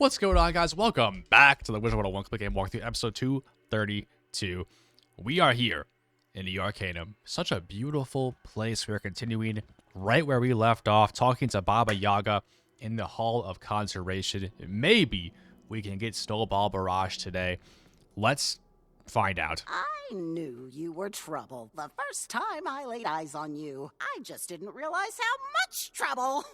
What's going on, guys? Welcome back to the Wizard101 Quick Game Walkthrough, episode 232. We are here in the Arcanum. Such a beautiful place. We are continuing right where we left off, talking to Baba Yaga in the Hall of Conjuration. Maybe we can get Snowball Barrage today. Let's find out. I knew you were trouble the first time I laid eyes on you. I just didn't realize how much trouble.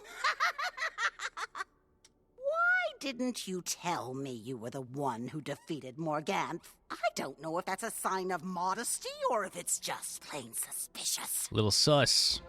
Why didn't you tell me you were the one who defeated Morganth? I don't know if that's a sign of modesty or if it's just plain suspicious. Little sus.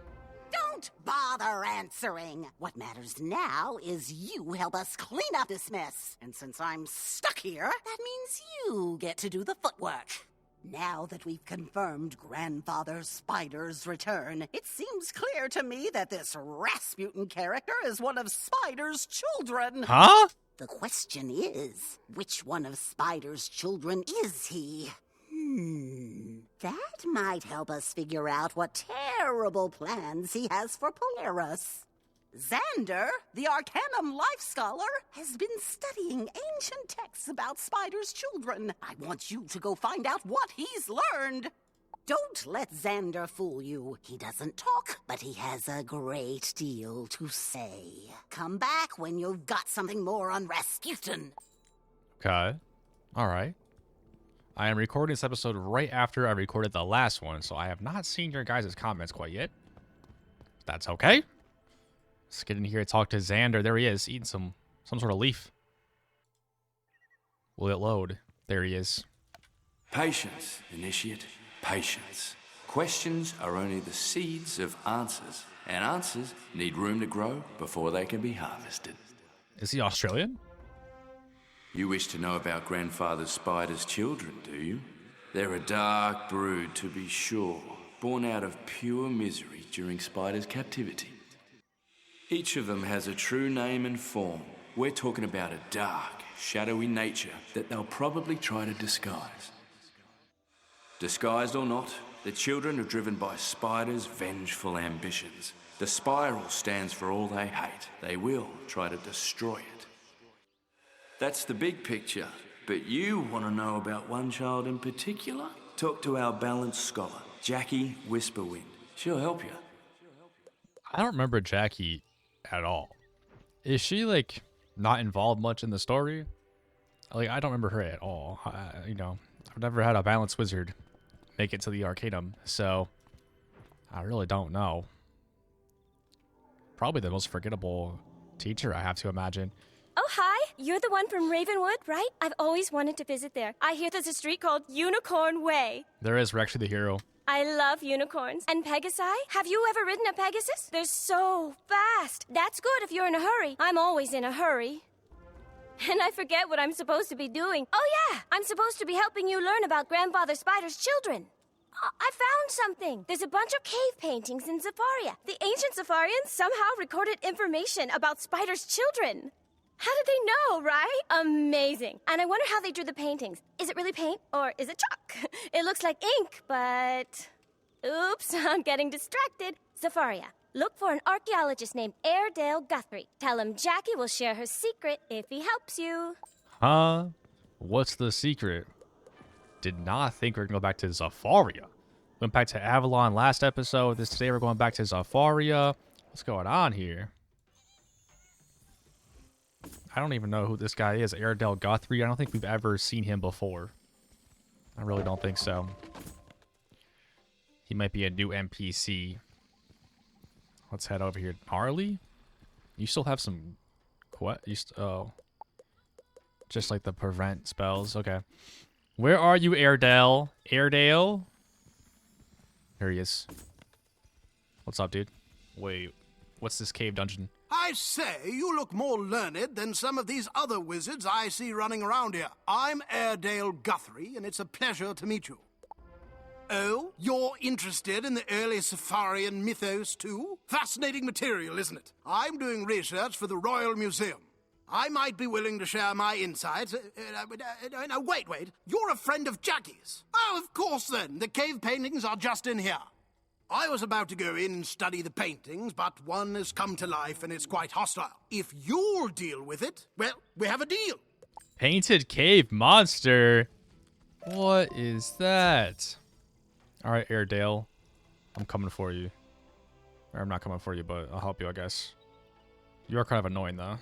Don't bother answering. What matters now is you help us clean up this mess. And since I'm stuck here, that means you get to do the footwork. Now that we've confirmed Grandfather Spider's return, it seems clear to me that this Rasputin character is one of Spider's children. Huh? The question is, which one of Spider's children is he? That might help us figure out what terrible plans he has for Polaris. Xander, the Arcanum life scholar, has been studying ancient texts about Spider's children. I want you to go find out what he's learned. Don't let Xander fool you. He doesn't talk, but he has a great deal to say. Come back when you've got something more on Rasputin. Okay. All right. I am recording this episode right after I recorded the last one, so I have not seen your guys' comments quite yet. That's okay. Let's get in here and talk to Xander. There he is, eating some sort of leaf. Will it load? There he is. Patience, initiate, patience. Questions are only the seeds of answers, and answers need room to grow before they can be harvested. Is he Australian? You wish to know about Grandfather Spider's children, do you? They're a dark brood, to be sure, born out of pure misery during Spider's captivity. Each of them has a true name and form. We're talking about a dark, shadowy nature that they'll probably try to disguise. Disguised or not, the children are driven by Spider's vengeful ambitions. The spiral stands for all they hate. They will try to destroy it. That's the big picture. But you want to know about one child in particular? Talk to our balanced scholar, Jackie Whisperwind. She'll help you. I don't remember Jackie at all. Is she, like, not involved much in the story? Like, I don't remember her at all. I've never had a balanced wizard make it to the Arcanum, so I really don't know. Probably the most forgettable teacher, I have to imagine. Oh, hi. You're the one from Ravenwood, right? I've always wanted to visit there. I hear there's a street called Unicorn Way. There is. We're actually the hero. I love unicorns. And Pegasi? Have you ever ridden a Pegasus? They're so fast. That's good if you're in a hurry. I'm always in a hurry. And I forget what I'm supposed to be doing. Oh, yeah. I'm supposed to be helping you learn about Grandfather Spider's children. I found something. There's a bunch of cave paintings in Zafaria. The ancient Zafarians somehow recorded information about Spider's children. How did they know, right? Amazing. And I wonder how they drew the paintings. Is it really paint or is it chalk? It looks like ink, but... Oops, I'm getting distracted. Zafaria, look for an archaeologist named Airedale Guthrie. Tell him Jackie will share her secret if he helps you. Huh? What's the secret? Did not think we were going to go back to Zafaria. Went back to Avalon last episode. Today we're going back to Zafaria. What's going on here? I don't even know who this guy is, Airedale Guthrie. I don't think we've ever seen him before. I really don't think so. He might be a new NPC. Let's head over here. Harley? You still have some... What? Oh. Just like the prevent spells. Okay. Where are you, Airedale? Airedale? There he is. What's up, dude? Wait. What's this cave dungeon? I say, you look more learned than some of these other wizards I see running around here. I'm Airedale Guthrie, and it's a pleasure to meet you. Oh, you're interested in the early Safarian mythos, too? Fascinating material, isn't it? I'm doing research for the Royal Museum. I might be willing to share my insights. No, wait. You're a friend of Jackie's. Oh, of course, then. The cave paintings are just in here. I was about to go in and study the paintings, but one has come to life and it's quite hostile. If you'll deal with it, well, we have a deal. Painted cave monster. What is that? All right, Airedale. I'm coming for you. Or I'm not coming for you, but I'll help you, I guess. You are kind of annoying, though.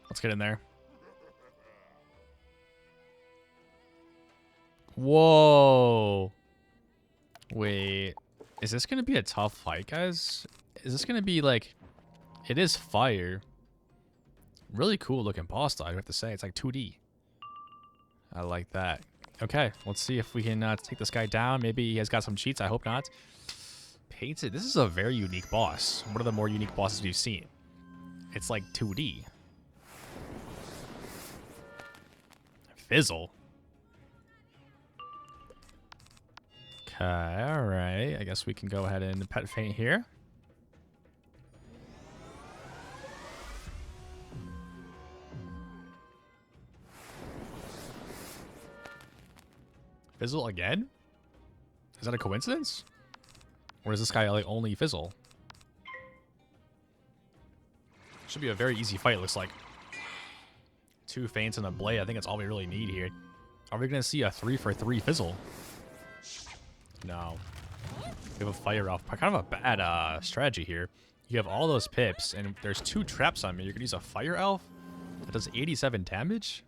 Let's get in there. Whoa. Wait. Is this going to be a tough fight, guys? Is this going to be like... It is fire. Really cool looking boss, though, I have to say. It's like 2D. I like that. Okay, let's see if we can take this guy down. Maybe he has got some cheats. I hope not. Painted. This is a very unique boss. One of the more unique bosses we've seen. It's like 2D. Fizzle. Okay, alright. I guess we can go ahead and pet faint here. Fizzle again? Is that a coincidence? Or does this guy like only fizzle? Should be a very easy fight, it looks like. 2 feints and a blade. I think that's all we really need here. Are we going to see a 3-for-3 fizzle? No. We have a fire elf. Kind of a bad strategy here. You have all those pips, and there's 2 traps on me. You're going to use a fire elf that does 87 damage?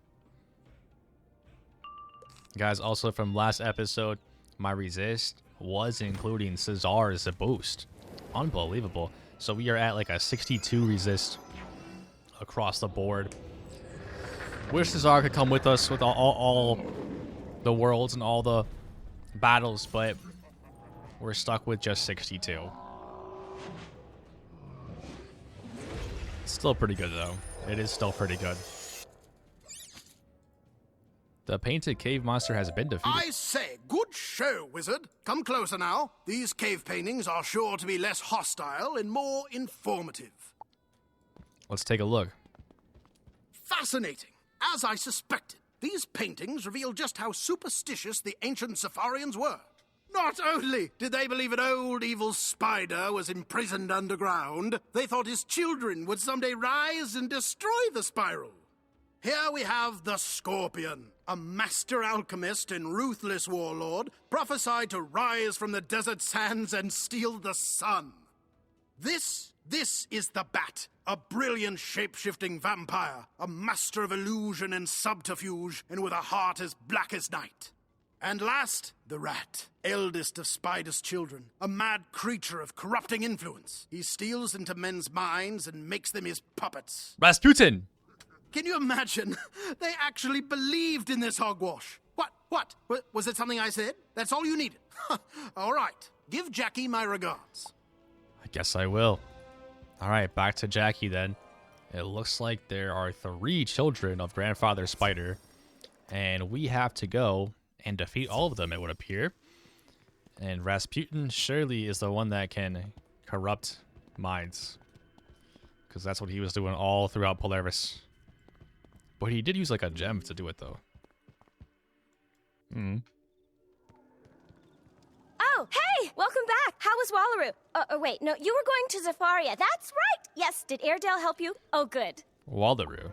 Guys, also from last episode, my resist was including Cesar's boost. Unbelievable. So we are at like a 62 resist across the board. Wish Cesar could come with us with all the worlds and all the battles, but we're stuck with just 62. Still pretty good, though. It is still pretty good. The painted cave monster has been defeated. I say, good show, wizard. Come closer now. These cave paintings are sure to be less hostile and more informative. Let's take a look. Fascinating. As I suspected, these paintings reveal just how superstitious the ancient Safarians were. Not only did they believe an old evil spider was imprisoned underground, they thought his children would someday rise and destroy the spiral. Here we have the Scorpion, a master alchemist and ruthless warlord, prophesied to rise from the desert sands and steal the sun. This is the Bat, a brilliant shape-shifting vampire, a master of illusion and subterfuge, and with a heart as black as night. And last, the Rat, eldest of Spider's children, a mad creature of corrupting influence. He steals into men's minds and makes them his puppets. Rasputin! Can you imagine? They actually believed in this hogwash. What? Was it something I said? That's all you needed. All right. Give Jackie my regards. I guess I will. All right, back to Jackie then. It looks like there are 3 children of Grandfather Spider, and we have to go and defeat all of them, it would appear. And Rasputin surely is the one that can corrupt minds, because that's what he was doing all throughout Polaris. But he did use like a gem to do it, though. Oh, hey! Welcome back! How was Wallaroo? Wait, no, you were going to Zafaria. That's right! Yes, did Airedale help you? Oh, good. Wallaroo.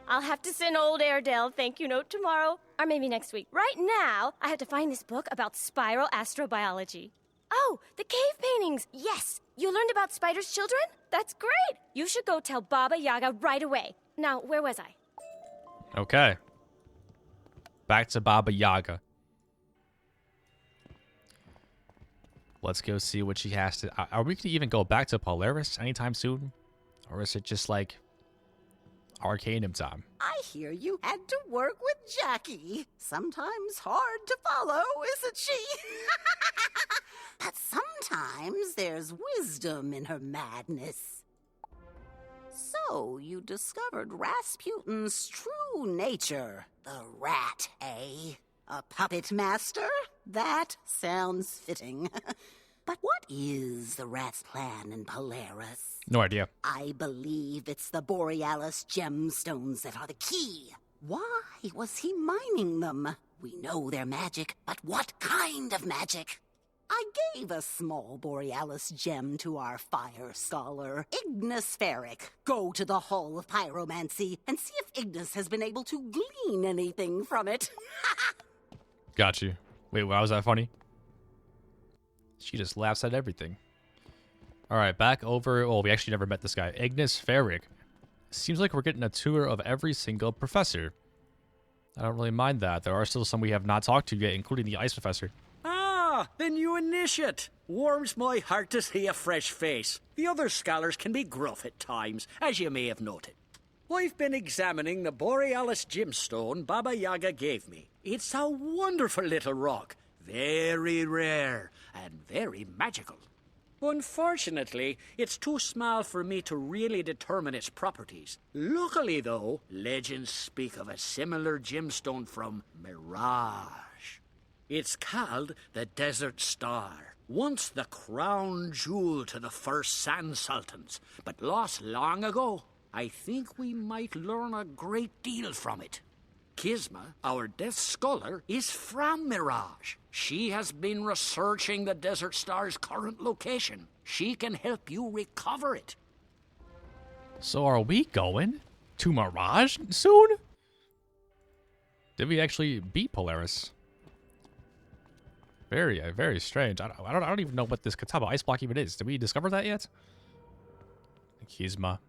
I'll have to send old Airedale a thank you note tomorrow. Or maybe next week. Right now, I have to find this book about spiral astrobiology. Oh, the cave paintings! Yes! You learned about Spider's children? That's great! You should go tell Baba Yaga right away. Now, where was I? Okay. Back to Baba Yaga. Let's go see what she has to... Are we going to even go back to Polaris anytime soon? Or is it just like Arcanum time? I hear you had to work with Jackie. Sometimes hard to follow, isn't she? But sometimes there's wisdom in her madness. So, you discovered Rasputin's true nature. The rat, eh? A puppet master? That sounds fitting. But what is the rat's plan in Polaris? No idea. I believe it's the Borealis gemstones that are the key. Why was he mining them? We know they're magic, but what kind of magic? I gave a small Borealis gem to our fire scholar, Ignis Ferric. Go to the Hall of Pyromancy and see if Ignis has been able to glean anything from it. Got you. Wait, why was that funny? She just laughs at everything. Alright, back over... Oh, we actually never met this guy. Ignis Ferric. Seems like we're getting a tour of every single professor. I don't really mind that. There are still some we have not talked to yet, including the Ice Professor. Ah, the new initiate. Warms my heart to see a fresh face. The other scholars can be gruff at times, as you may have noted. I've been examining the Borealis gemstone Baba Yaga gave me. It's a wonderful little rock. Very rare and very magical. Unfortunately, it's too small for me to really determine its properties. Luckily, though, legends speak of a similar gemstone from Mirage. It's called the Desert Star, once the crown jewel to the first Sand Sultans, but lost long ago. I think we might learn a great deal from it. Kisma, our Death Scholar, is from Mirage. She has been researching the Desert Star's current location. She can help you recover it. So are we going to Mirage soon? Did we actually beat Polaris? Very strange. I don't even know what this Kataba Ice Block even is. Did we discover that yet? Kisma.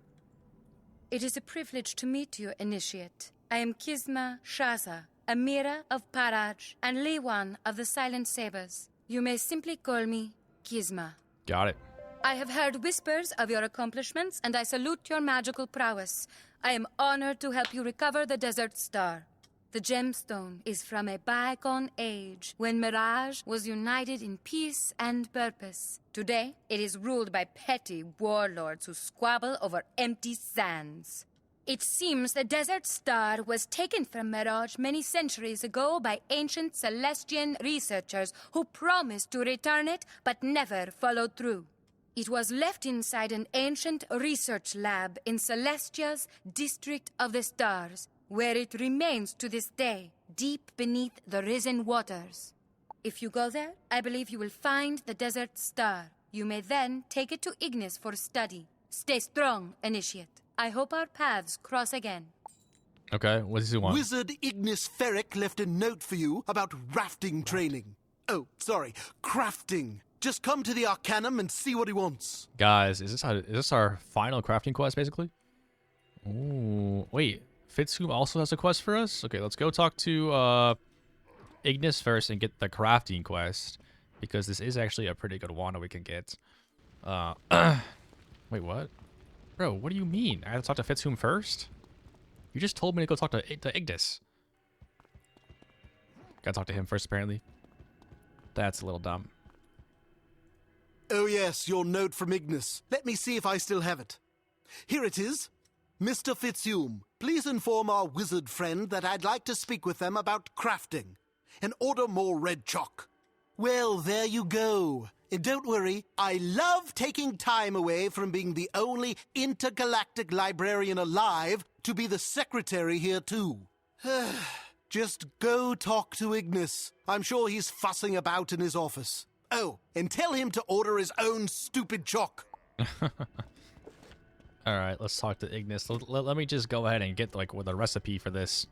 It is a privilege to meet you, Initiate. I am Kisma Shaza, Amira of Paraj, and Liwan of the Silent Sabers. You may simply call me Kisma. Got it. I have heard whispers of your accomplishments, and I salute your magical prowess. I am honored to help you recover the Desert Star. The gemstone is from a bygone age, when Mirage was united in peace and purpose. Today, it is ruled by petty warlords who squabble over empty sands. It seems the Desert Star was taken from Mirage many centuries ago by ancient Celestian researchers who promised to return it but never followed through. It was left inside an ancient research lab in Celestia's District of the Stars, where it remains to this day, deep beneath the risen waters. If you go there, I believe you will find the Desert Star. You may then take it to Ignis for study. Stay strong, Initiate. I hope our paths cross again. Okay, what does he want? Wizard Ignis Ferric left a note for you about rafting training. Oh, sorry, crafting. Just come to the Arcanum and see what he wants. Guys, is this our final crafting quest, basically? Ooh, wait. Fitzhugh also has a quest for us? Okay, let's go talk to Ignis first and get the crafting quest, because this is actually a pretty good one that we can get. Wait, what? Bro, what do you mean? I have to talk to Fitzhugh first? You just told me to go talk to Ignis. Gotta talk to him first, apparently. That's a little dumb. Oh yes, your note from Ignis. Let me see if I still have it. Here it is. Mr. Fitzhugh, please inform our wizard friend that I'd like to speak with them about crafting and order more red chalk. Well, there you go. And don't worry, I love taking time away from being the only intergalactic librarian alive to be the secretary here too. Just go talk to Ignis. I'm sure he's fussing about in his office. Oh, and tell him to order his own stupid chalk. Alright, let's talk to Ignis. Let me just go ahead and get with a recipe for this.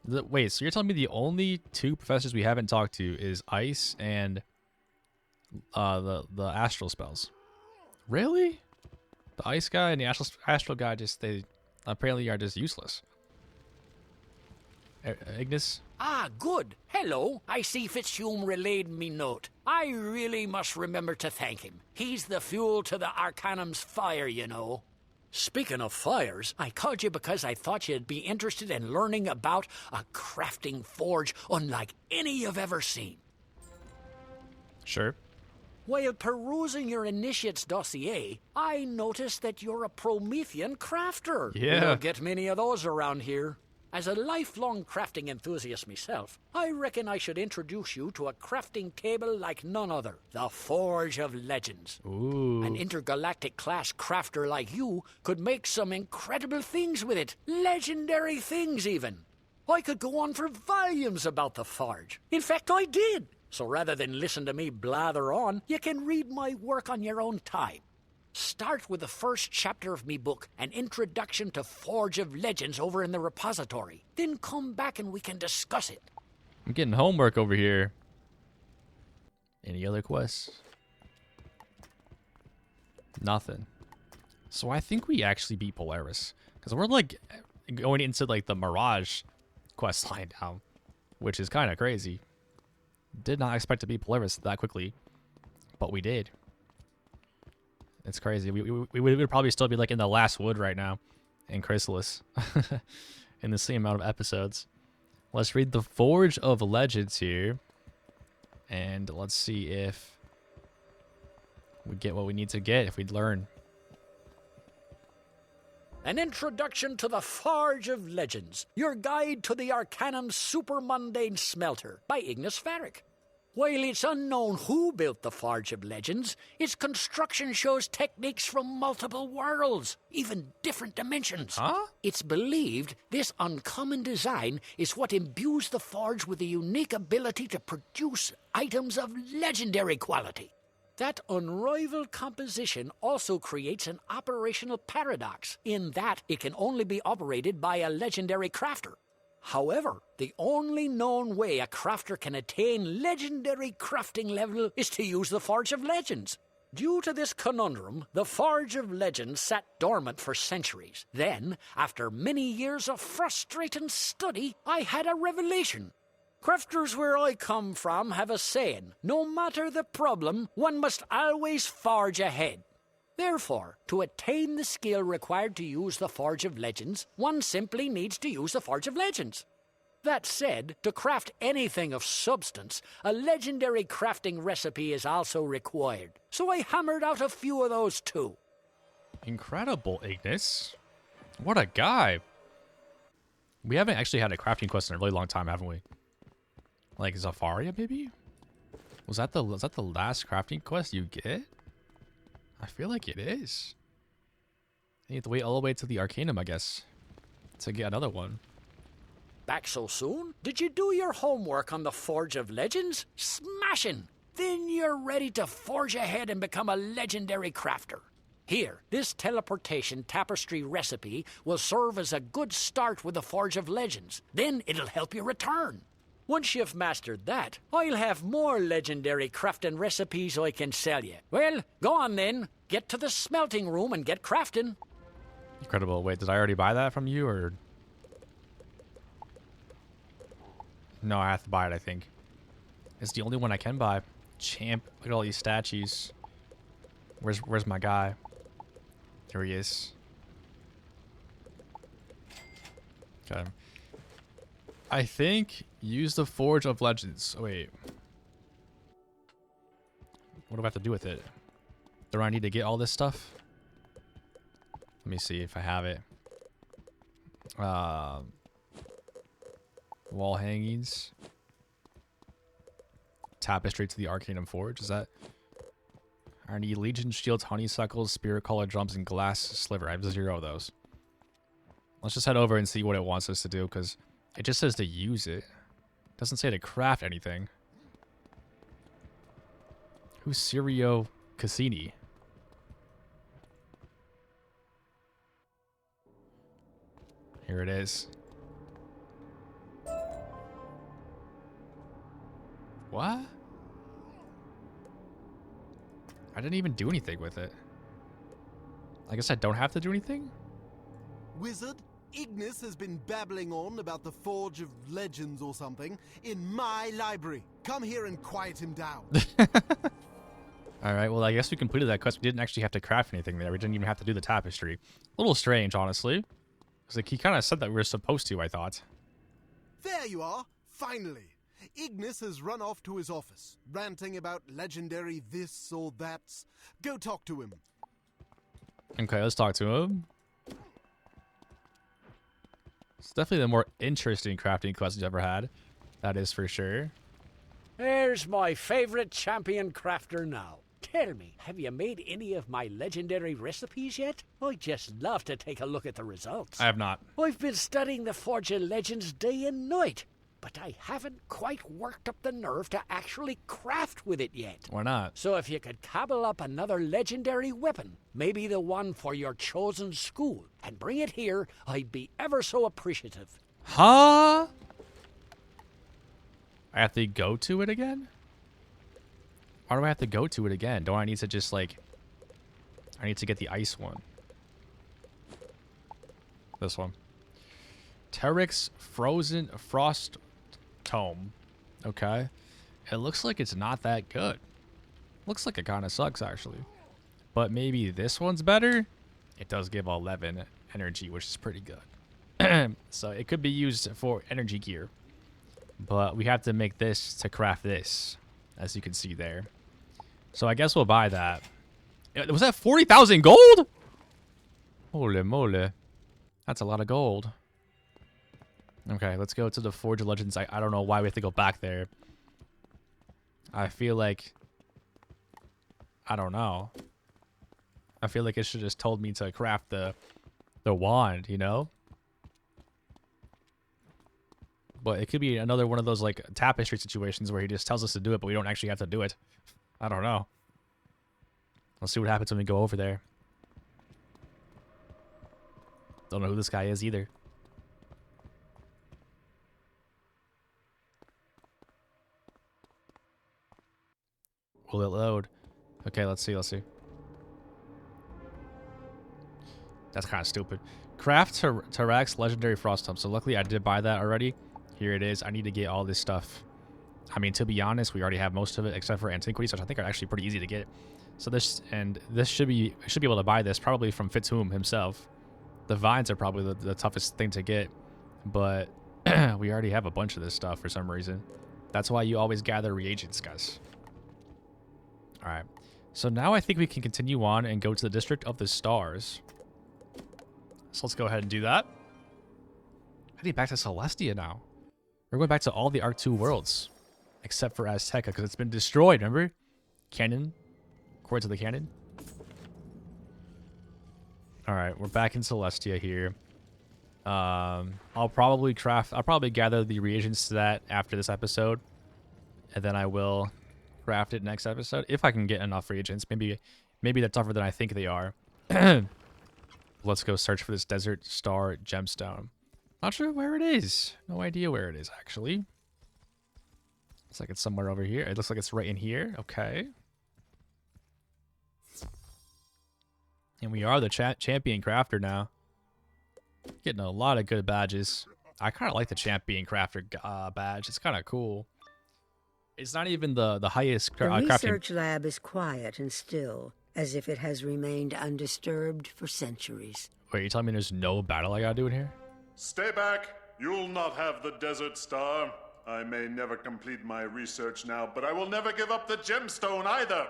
Wait, so you're telling me the only two professors we haven't talked to is Ice and the astral spells? Really? The Ice guy and the astral guy they apparently are just useless. Ignis? Ah, good. Hello. I see Fitzhugh relayed me note. I really must remember to thank him. He's the fuel to the Arcanum's fire, you know. Speaking of fires, I called you because I thought you'd be interested in learning about a crafting forge unlike any you've ever seen. Sure. While perusing your initiate's dossier, I noticed that you're a Promethean crafter. Yeah. We don't get many of those around here. As a lifelong crafting enthusiast myself, I reckon I should introduce you to a crafting table like none other. The Forge of Legends. Ooh. An intergalactic class crafter like you could make some incredible things with it. Legendary things, even. I could go on for volumes about the Forge. In fact, I did. So rather than listen to me blather on, you can read my work on your own time. Start with the first chapter of me book, An Introduction to Forge of Legends, over in the repository. Then come back and we can discuss it. I'm getting homework over here. Any other quests? Nothing. So I think we actually beat Polaris. Because we're like going into like the Mirage quest line now. Which is kind of crazy. Did not expect to beat Polaris that quickly. But we did. It's crazy. We would probably still be like in the last wood right now. In Chrysalis. In the same amount of episodes. Let's read the Forge of Legends here. And let's see if we get what we need to get, if we learn. An Introduction to the Forge of Legends. Your Guide to the Arcanum Super Mundane Smelter by Ignis Varric. While it's unknown who built the Forge of Legends, its construction shows techniques from multiple worlds, even different dimensions. Huh? It's believed this uncommon design is what imbues the Forge with a unique ability to produce items of legendary quality. That unrivaled composition also creates an operational paradox, in that it can only be operated by a legendary crafter. However, the only known way a crafter can attain legendary crafting level is to use the Forge of Legends. Due to this conundrum, the Forge of Legends sat dormant for centuries. Then, after many years of frustrating study, I had a revelation. Crafters where I come from have a saying, no matter the problem, one must always forge ahead. Therefore, to attain the skill required to use the Forge of Legends, one simply needs to use the Forge of Legends. That said, to craft anything of substance, a legendary crafting recipe is also required. So I hammered out a few of those too. Incredible, Ignis. What a guy. We haven't actually had a crafting quest in a really long time, haven't we? Like Zafaria, maybe? Was that the last crafting quest you get? I feel like it is. You have to wait all the way to the Arcanum, I guess, to get another one. Back so soon? Did you do your homework on the Forge of Legends? Smashing! Then you're ready to forge ahead and become a legendary crafter. Here, this teleportation tapestry recipe will serve as a good start with the Forge of Legends. Then it'll help you return. Once you've mastered that, I'll have more legendary crafting recipes I can sell you. Well, go on then. Get to the smelting room and get crafting. Incredible. Wait, did I already buy that from you, or? No, I have to buy it, I think. It's the only one I can buy. Champ. Look at all these statues. Where's my guy? Here he is. Okay. I think use the Forge of Legends. Oh, wait. What do I have to do with it? Do I need to get all this stuff? Let me see if I have it. Wall hangings. Tapestry to the Arcanum Forge. Is that? I need Legion Shields, Honeysuckles, Spirit Collar Drums, and Glass Sliver. I have 0 of those. Let's just head over and see what it wants us to do, because it just says to use it. It doesn't say to craft anything. Who's Sirio Cassini? Here it is. What? I didn't even do anything with it. I guess I don't have to do anything? Wizard, Ignis has been babbling on about the Forge of Legends or something in my library. Come here and quiet him down. Alright, well, I guess we completed that quest. We didn't actually have to craft anything there. We didn't even have to do the tapestry. A little strange, honestly. Because like, he kind of said that we were supposed to, I thought. There you are, finally. Ignis has run off to his office, ranting about legendary this or that. Go talk to him. Okay, let's talk to him. It's definitely the more interesting crafting quest we've ever had. That is for sure. There's my favorite champion crafter now. Tell me, have you made any of my legendary recipes yet? I'd just love to take a look at the results. I have not. I've been studying the Forge of Legends day and night. but I haven't quite worked up the nerve to actually craft with it yet. Why not? So if you could cobble up another legendary weapon, maybe the one for your chosen school, and bring it here, I'd be ever so appreciative. Huh? I have to go to it again? Why do I have to go to it again? Don't I need to just, like... I need to get the ice one. This one. Terix Frozen Frost Tome. Okay. It looks like it's not that good. Looks like it kind of sucks, actually. But maybe this one's better? It does give 11 energy, which is pretty good. So it could be used for energy gear. But we have to make this to craft this, as you can see there. So I guess we'll buy that. Was that 40,000 gold? Holy moly. That's a lot of gold. Okay, let's go to the Forge of Legends. I don't know why we have to go back there. I feel like... I don't know. I feel like it should have just told me to craft the wand, you know? But it could be another one of those, like, tapestry situations where he just tells us to do it, but we don't actually have to do it. I don't know. Let's see what happens when we go over there. Don't know who this guy is either. Will it load? Okay, let's see. That's kind of stupid. Craft Terix Legendary Frost Tome. So luckily I did buy that already. Here it is. I need to get all this stuff. I mean, to be honest, we already have most of it except for antiquities, which I think are actually pretty easy to get. So this should be able to buy this probably from Fitzwhom himself. The vines are probably the toughest thing to get, but we already have a bunch of this stuff for some reason. That's why you always gather reagents, guys. All right. So now I think we can continue on and go to the District of the Stars. So let's go ahead and do that. Heading back to Celestia now. We're going back to all the Arc 2 worlds, except for Azteca, because it's been destroyed, remember? Cannon. According to the cannon. Alright, we're back in Celestia here. I'll probably gather the reagents to that after this episode. And then I will craft it next episode. If I can get enough reagents. Maybe they're tougher than I think they are. Let's go search for this Desert Star Gemstone. Not sure where it is. No idea where it is, actually. Looks like it's somewhere over here. It looks like it's right in here. Okay. And we are the champion crafter now. Getting a lot of good badges. I kind of like the champion crafter badge. It's kind of cool. It's not even the highest The crafting. research lab is quiet and still, as if it has remained undisturbed for centuries. Wait, you telling me there's no battle I gotta do in here? Stay back. You'll not have the Desert Star. I may never complete my research now, but I will never give up the gemstone either.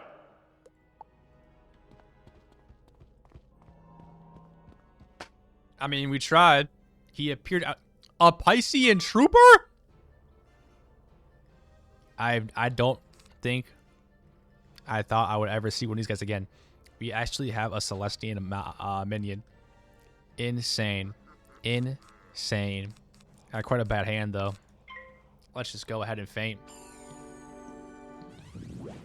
I mean, we tried. He appeared a Piscean trooper? I don't think I thought I would ever see one of these guys again. We actually have a Celestian minion. Insane. Insane. Got quite a bad hand, though. Let's just go ahead and faint.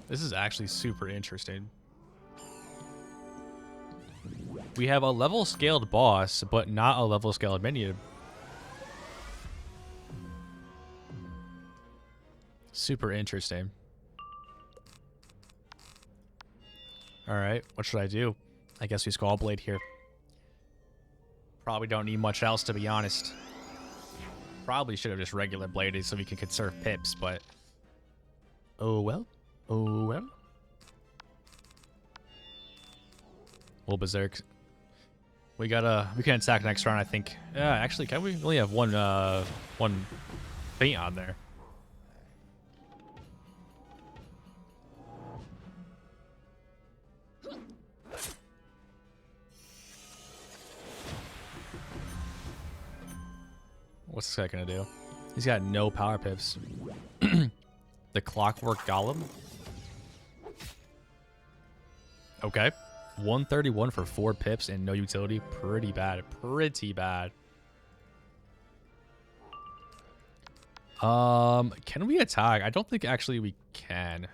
This is actually super interesting. We have a level scaled boss, but not a level scaled minion. Super interesting. Alright, what should I do? I guess we Skull Blade here. Probably don't need much else, to be honest. Probably should have just regular bladed so we can conserve pips, but... oh well. Oh well. We'll Berserk. We can attack next round, I think. Yeah, actually, can we? We only have one feint on there. What's this guy gonna do? He's got no power pips. The Clockwork Golem. Okay. 131 for 4 pips and no utility. Pretty bad. Pretty bad. Can we attack? I don't think actually we can.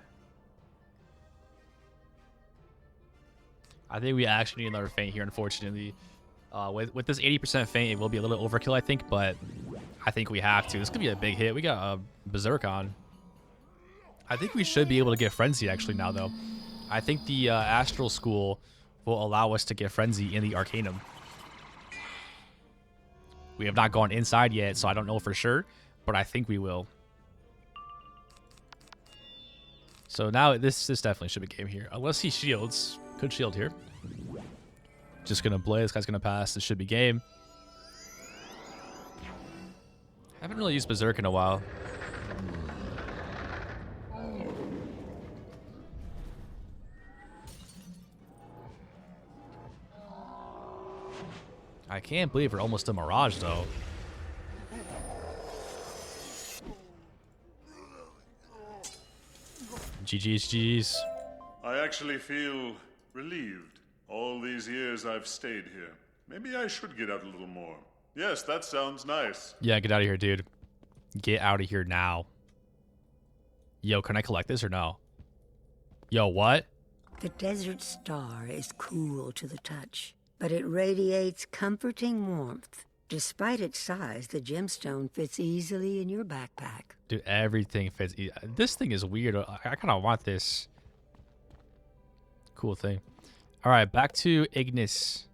I think we actually need another feint here, unfortunately. With this 80% feint, it will be a little overkill, I think, but I think we have to. This could be a big hit. We got a Berserk on. I think we should be able to get Frenzy actually now, though. I think the Astral School will allow us to get Frenzy in the Arcanum. We have not gone inside yet, so I don't know for sure, but I think we will. So now this definitely should be game here. Unless he shields. Could shield here. Just gonna play. This guy's gonna pass. This should be game. Haven't really used Berserk in a while. I can't believe we're almost a Mirage, though. GG's. I actually feel relieved. All these years I've stayed here. Maybe I should get out a little more. Yes, that sounds nice. Yeah, get out of here, dude. Get out of here now. Yo, can I collect this or no? Yo, what? The Desert Star is cool to the touch, but it radiates comforting warmth. Despite its size, the gemstone fits easily in your backpack. Dude, everything fits. This thing is weird. I kind of want this. Cool thing. All right, back to Ignis.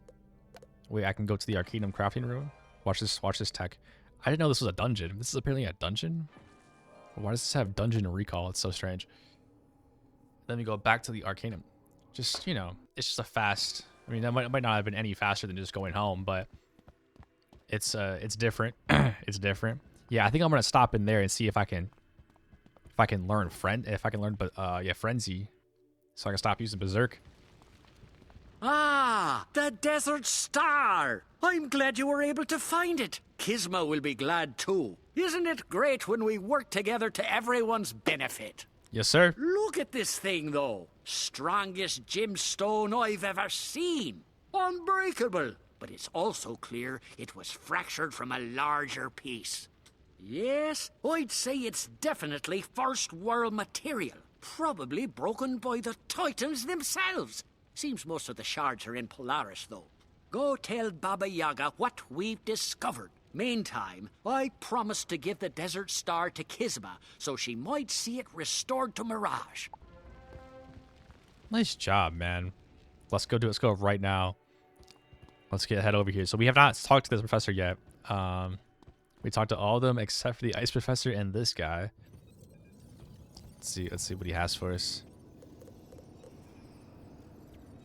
Wait, I can go to the Arcanum crafting room. Watch this tech. I didn't know this was a dungeon. This is apparently a dungeon. Why does this have dungeon recall? It's so strange. Then we go back to the Arcanum. Just, you know, it's just a fast. I mean, that might not have been any faster than just going home, but it's different. It's different. Yeah, I think I'm gonna stop in there and see if I can learn Frenzy, so I can stop using Berserk. Ah, the Desert Star! I'm glad you were able to find it. Kisma will be glad too. Isn't it great when we work together to everyone's benefit? Yes, sir. Look at this thing, though. Strongest gemstone I've ever seen. Unbreakable. But it's also clear it was fractured from a larger piece. Yes, I'd say it's definitely first world material. Probably broken by the Titans themselves. Seems most of the shards are in Polaris, though. Go tell Baba Yaga what we've discovered. Meantime, I promised to give the Desert Star to Kisma, so she might see it restored to Mirage. Nice job, man. Let's go right now. Let's head over here. So we have not talked to this professor yet. We talked to all of them except for the Ice Professor and this guy. Let's see what he has for us.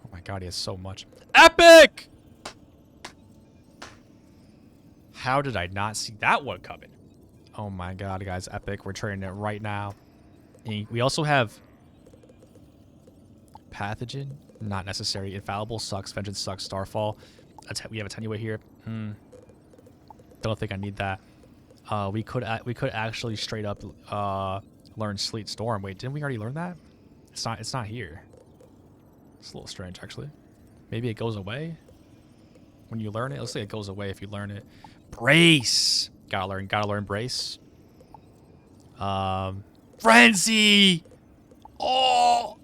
Oh my god, he has so much. Epic! How did I not see that one coming? Oh my god, guys, epic. We're trading it right now. And we also have Pathogen, not necessary. Infallible sucks. Vengeance sucks. Starfall. We have Attenuate here. Don't think I need that. We could actually straight up learn Sleet Storm. Wait, didn't we already learn that? It's not here. It's a little strange, actually. Maybe it goes away when you learn it. Let's say it goes away if you learn it. Brace. Gotta learn Brace. Frenzy. Oh,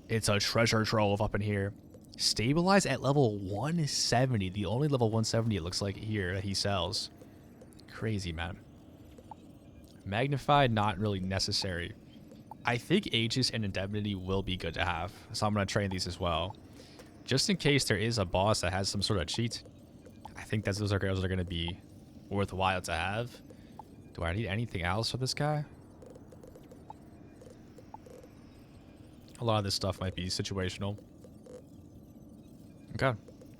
it's a treasure trove up in here. Stabilize at level 170. The only level 170 it looks like here that he sells. Crazy, man. Magnify, not really necessary. I think Aegis and Indemnity will be good to have, so I'm going to train these as well. Just in case there is a boss that has some sort of cheat. I think those are going to be worthwhile to have. Do I need anything else for this guy? A lot of this stuff might be situational. Okay.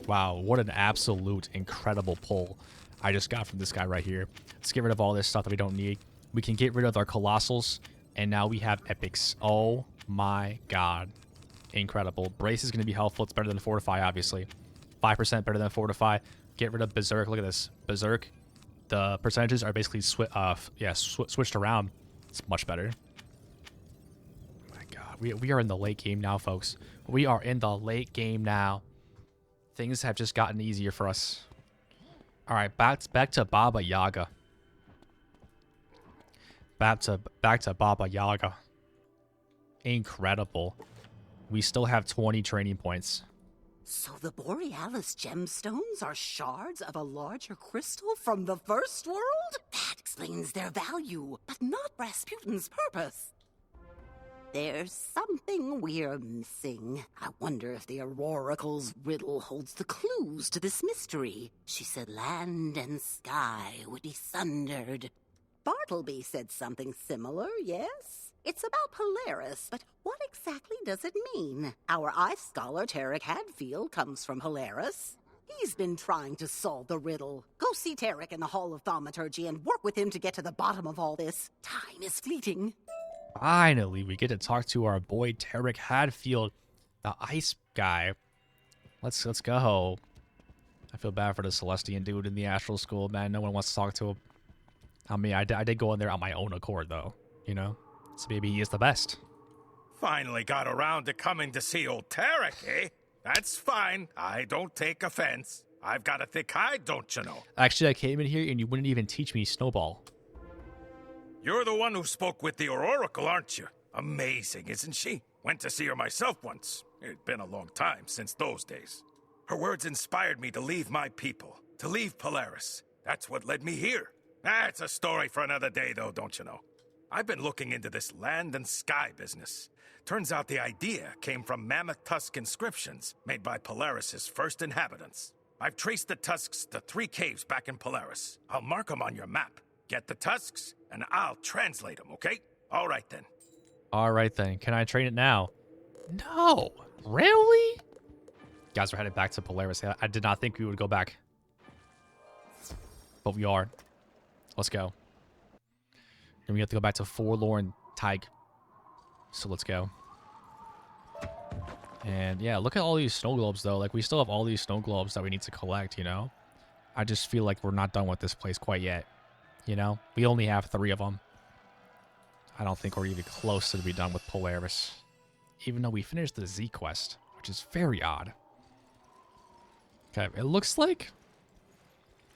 Wow, what an absolute incredible pull I just got from this guy right here. Let's get rid of all this stuff that we don't need. We can get rid of our Colossals, and now we have Epics. Oh my god. Incredible. Brace is going to be helpful. It's better than Fortify, obviously. 5% better than Fortify. Get rid of Berserk. Look at this. Berserk. The percentages are basically switched around. It's much better. Oh my god. We are in the late game now, folks. We are in the late game now. Things have just gotten easier for us. All right, back to Baba Yaga. Back to Baba Yaga. Incredible. We still have 20 training points. So the Borealis gemstones are shards of a larger crystal from the first world? That explains their value, but not Rasputin's purpose. There's something we're missing. I wonder if the Auroracle's riddle holds the clues to this mystery. She said land and sky would be sundered. Bartleby said something similar, yes? It's about Polaris, but what exactly does it mean? Our ice scholar, Tarek Hadfield, comes from Polaris. He's been trying to solve the riddle. Go see Tarek in the Hall of Thaumaturgy and work with him to get to the bottom of all this. Time is fleeting. Finally, we get to talk to our boy Tarek Hadfield, the ice guy. Let's go. I feel bad for the Celestian dude in the Astral School, man. No one wants to talk to him. I mean, I did go in there on my own accord, though, you know? So maybe he is the best. Finally got around to coming to see old Tarek, eh? That's fine. I don't take offense. I've got a thick hide, don't you know? Actually, I came in here and you wouldn't even teach me Snowball. You're the one who spoke with the Oracle, aren't you? Amazing, isn't she? Went to see her myself once. It'd been a long time since those days. Her words inspired me to leave my people, to leave Polaris. That's what led me here. That's a story for another day, though, don't you know? I've been looking into this land and sky business. Turns out the idea came from mammoth tusk inscriptions made by Polaris's first inhabitants. I've traced the tusks to 3 caves back in Polaris. I'll mark them on your map. Get the tusks, and I'll translate them, okay? All right, then. All right, then. Can I train it now? No. Really? Guys, we're headed back to Polaris. I did not think we would go back. But we are. Let's go. And we have to go back to Forlorn Tig. So let's go. And yeah, look at all these snow globes, though. Like, we still have all these snow globes that we need to collect, you know? I just feel like we're not done with this place quite yet. You know? We only have 3 of them. I don't think we're even close to be done with Polaris. Even though we finished the Z quest, which is very odd. Okay, it looks like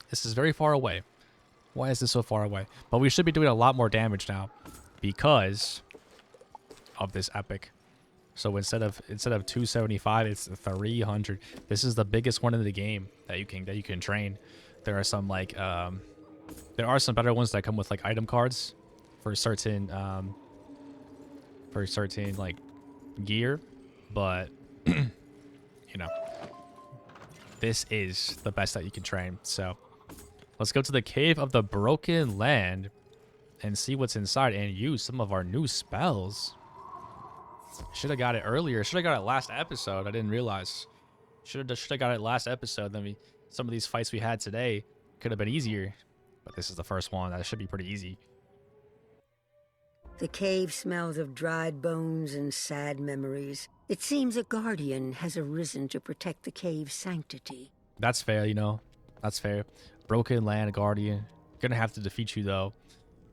this is very far away. Why is this so far away? But we should be doing a lot more damage now because of this epic. So instead of 275, it's 300. This is the biggest one in the game that you can train. There are some like there are some better ones that come with like item cards for certain like gear, but you know, this is the best that you can train. So let's go to the Cave of the Broken Land and see what's inside and use some of our new spells. Should have got it earlier. Should have got it last episode. I didn't realize. Should have got it last episode. Then some of these fights we had today could have been easier. But this is the first one. That should be pretty easy. The cave smells of dried bones and sad memories. It seems a guardian has arisen to protect the cave's sanctity. That's fair, you know. That's fair. Broken Land Guardian. Gonna have to defeat you, though.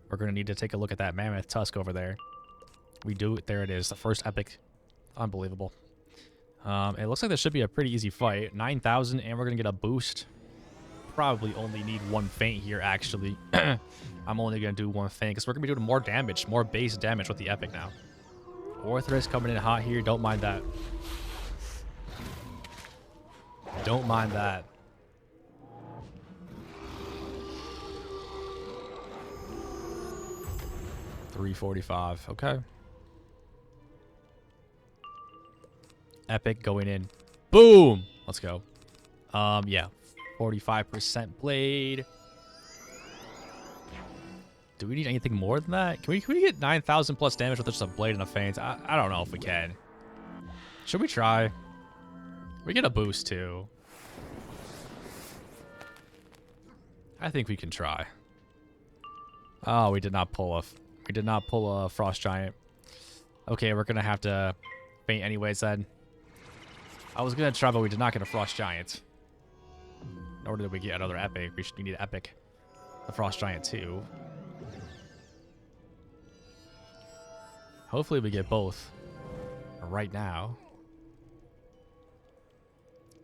We're gonna need to take a look at that mammoth tusk over there. We do. There it is. The first epic. Unbelievable. It looks like this should be a pretty easy fight. 9,000, and we're gonna get a boost. Probably only need 1 feint here, actually. I'm only gonna do 1 feint because we're gonna be doing more damage, more base damage with the epic now. Orthrus coming in hot here. Don't mind that. Don't mind that. $345. Okay. Epic going in. Boom. Let's go. Yeah. 45% blade. Do we need anything more than that? Can we get 9,000 plus damage with just a blade and a feint? I don't know if we can. Should we try? We get a boost too. I think we can try. Oh, we did not pull a Frost Giant. Okay, we're gonna have to feint anyways then. I was gonna try, but we did not get a Frost Giant. Nor did we get another epic. We need an epic. The Frost Giant too. Hopefully we get both right now.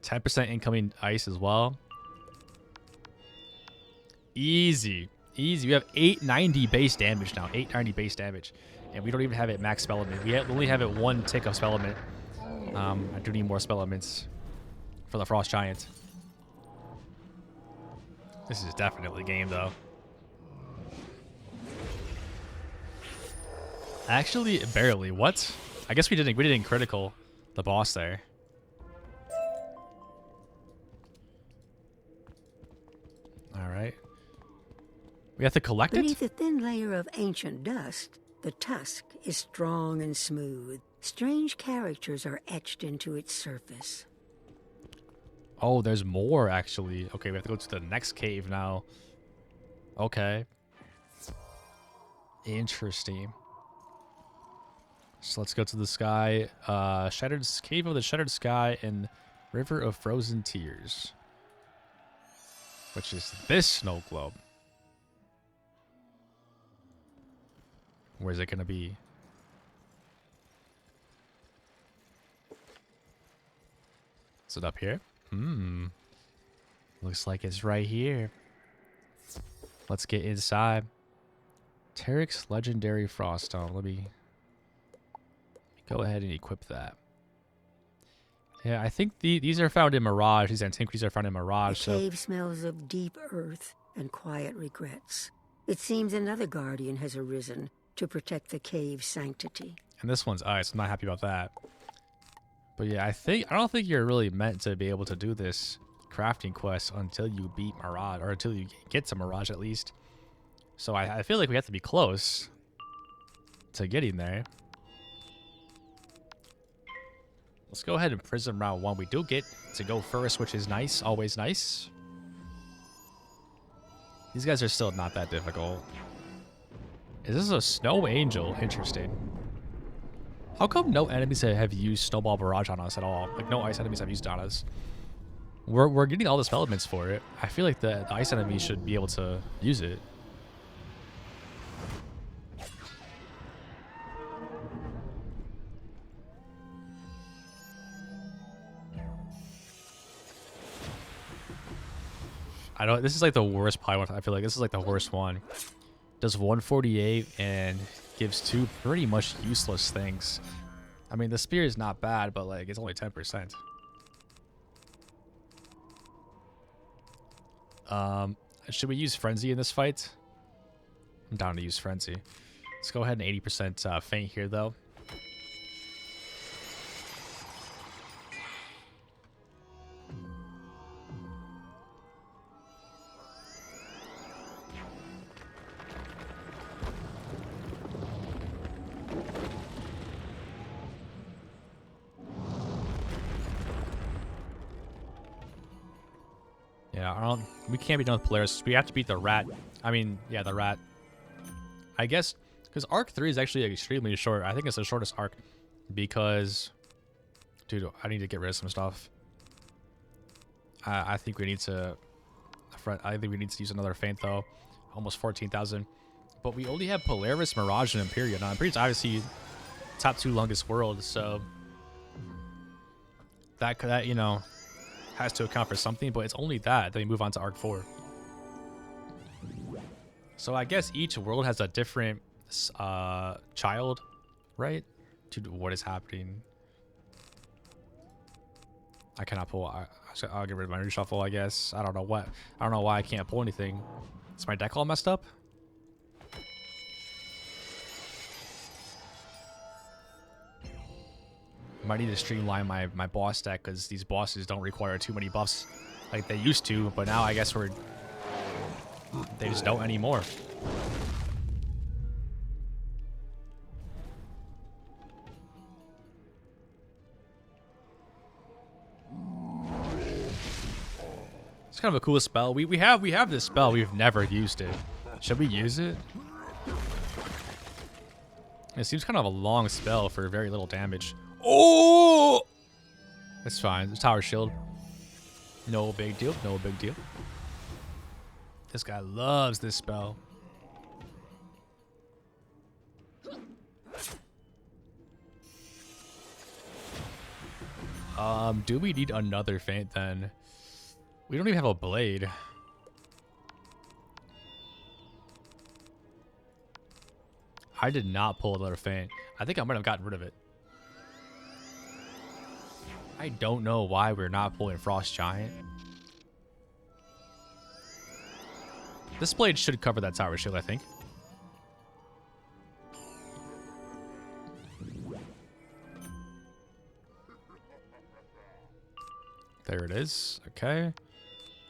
10% incoming ice as well. Easy. Easy. We have 890 base damage now. 890 base damage. And we don't even have it max spell limit. We only have it 1 tick of spell limit. I do need more spell limits for the Frost Giant. This is definitely game, though. Actually, barely. What? I guess we didn't critical the boss there. All right. We have to collect it? Beneath a thin layer of ancient dust, the tusk is strong and smooth. Strange characters are etched into its surface. Oh, there's more, actually. Okay, we have to go to the next cave now. Okay. Interesting. So let's go to the sky. Cave of the Shattered Sky and River of Frozen Tears. Which is this snow globe. Where's it gonna be? Is it up here? Looks like it's right here. Let's get inside. Tarek's Legendary Frost Stone. Let me go ahead and equip that. Yeah, I think these are found in Mirage. These antiquities are found in Mirage. The cave smells of deep earth and quiet regrets. It seems another guardian has arisen to protect the cave's sanctity. And this one's ice. I'm not happy about that. But yeah, I don't think you're really meant to be able to do this crafting quest until you beat Mirage, or until you get to Mirage at least. So I feel like we have to be close to getting there. Let's go ahead and Prism round 1. We do get to go first, which is nice. Always nice. These guys are still not that difficult. Is this a Snow Angel? Interesting. How come no enemies have used Snowball Barrage on us at all? Like, no ice enemies have used it on us. We're getting all the spell elements for it. I feel like the ice enemies should be able to use it. This is like the worst pie one. I feel like this is like the worst one. Does 148 and gives 2 pretty much useless things. I mean, the spear is not bad, but like it's only 10%. Should we use Frenzy in this fight? I'm down to use Frenzy. Let's go ahead and 80% faint here, though. Yeah, we can't be done with Polaris. We have to beat the rat. I mean, yeah, the rat. I guess, because Arc 3 is actually extremely short. I think it's the shortest arc because... Dude, I need to get rid of some stuff. I think we need to... I think we need to use another feint, though. Almost 14,000. But we only have Polaris, Mirage, and Imperial. Now, Imperial's obviously top 2 longest worlds, so... That, you know... has to account for something, but it's only that. Then we move on to Arc 4. So I guess each world has a different child, right? To what is happening. I cannot pull. I'll get rid of my reshuffle, I guess. I don't know what. I don't know why I can't pull anything. Is my deck all messed up? Might need to streamline my boss deck because these bosses don't require too many buffs like they used to, but now I guess they just don't anymore. It's kind of a cool spell. We have this spell. We've never used it. Should we use it? It seems kind of a long spell for very little damage. Oh! It's fine. The tower shield. No big deal. No big deal. This guy loves this spell. Do we need another feint then? We don't even have a blade. I did not pull another fan. I think I might have gotten rid of it. I don't know why we're not pulling Frost Giant. This blade should cover that tower shield, I think. There it is. Okay.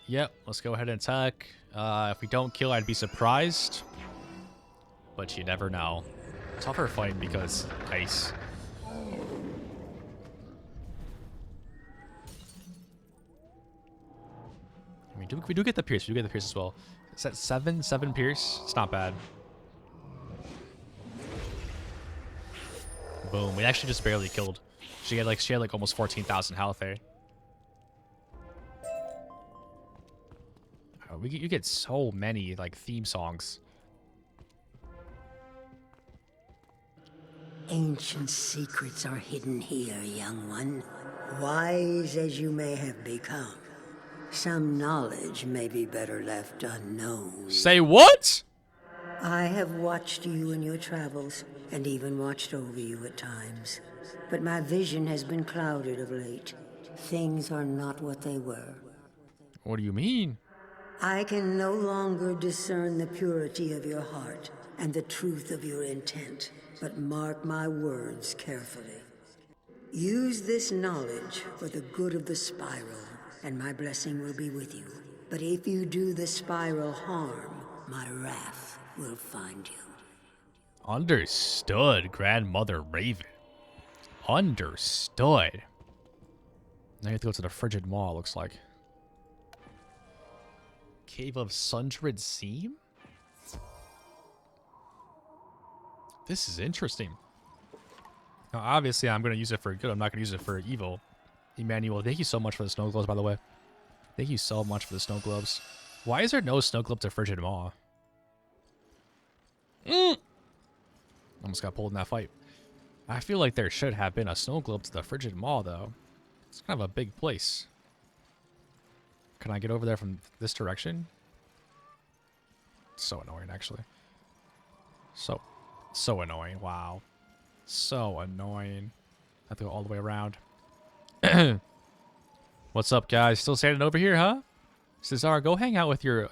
Yep, let's go ahead and attack. If we don't kill, I'd be surprised. But you never know. Tougher fight because ice. We do get the pierce. We do get the pierce as well. Is that 7? 7 pierce? It's not bad. Boom. We actually just barely killed. She had like almost 14,000 health there. Oh, you get so many like theme songs. Ancient secrets are hidden here, young one. Wise as you may have become, some knowledge may be better left unknown. Say what? I have watched you in your travels, and even watched over you at times. But my vision has been clouded of late. Things are not what they were. What do you mean? I can no longer discern the purity of your heart and the truth of your intent, but mark my words carefully. Use this knowledge for the good of the spiral, and my blessing will be with you. But if you do the spiral harm, my wrath will find you. Understood, Grandmother Raven. Understood. Now you have to go to the Frigid Maw, looks like. Cave of Sundred Seam? This is interesting. Now, obviously, I'm going to use it for good. I'm not going to use it for evil. Emmanuel, thank you so much for the snow globes, by the way. Thank you so much for the snow globes. Why is there no snow globe to Frigid Maw? Almost got pulled in that fight. I feel like there should have been a snow globe to the Frigid Maw, though. It's kind of a big place. Can I get over there from this direction? So annoying, actually. So annoying. Wow. So annoying. I have to go all the way around. What's up, guys? Still standing over here, huh? Cesar, go hang out with your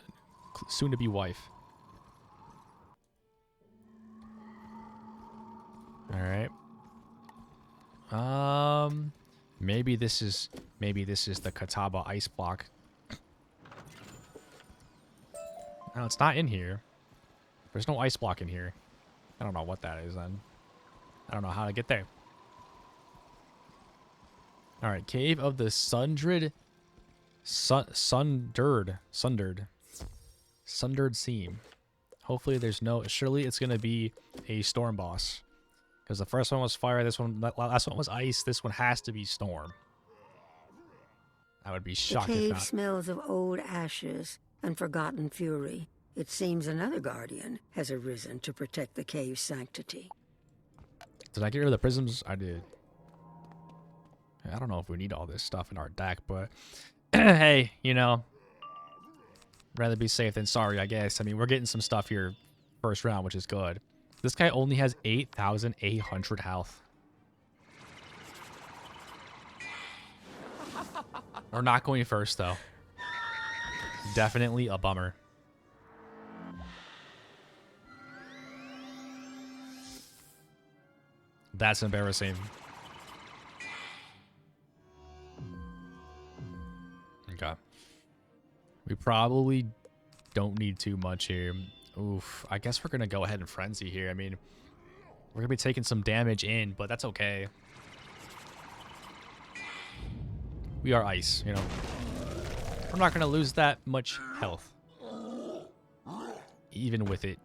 soon-to-be wife. All right. Maybe this is the Kataba ice block. No, it's not in here. There's no ice block in here. I don't know what that is then. I don't know how to get there. All right, Cave of the Sundered Seam. Hopefully there's no. Surely it's gonna be a storm boss, because the first one was fire. This one, last one was ice. This one has to be storm. I would be shocked The if cave not. smells of old ashes and forgotten fury. It seems another guardian has arisen to protect the cave's sanctity. Did I get rid of the prisms? I did. I don't know if we need all this stuff in our deck, but hey, you know, rather be safe than sorry, I guess. I mean, we're getting some stuff here first round, which is good. This guy only has 8,800 health. We're not going first, though. Definitely a bummer. That's embarrassing. Okay. We probably don't need too much here. Oof. I guess we're going to go ahead and frenzy here. I mean, we're going to be taking some damage in, but that's okay. We are ice, you know. We're not going to lose that much health. Even with it.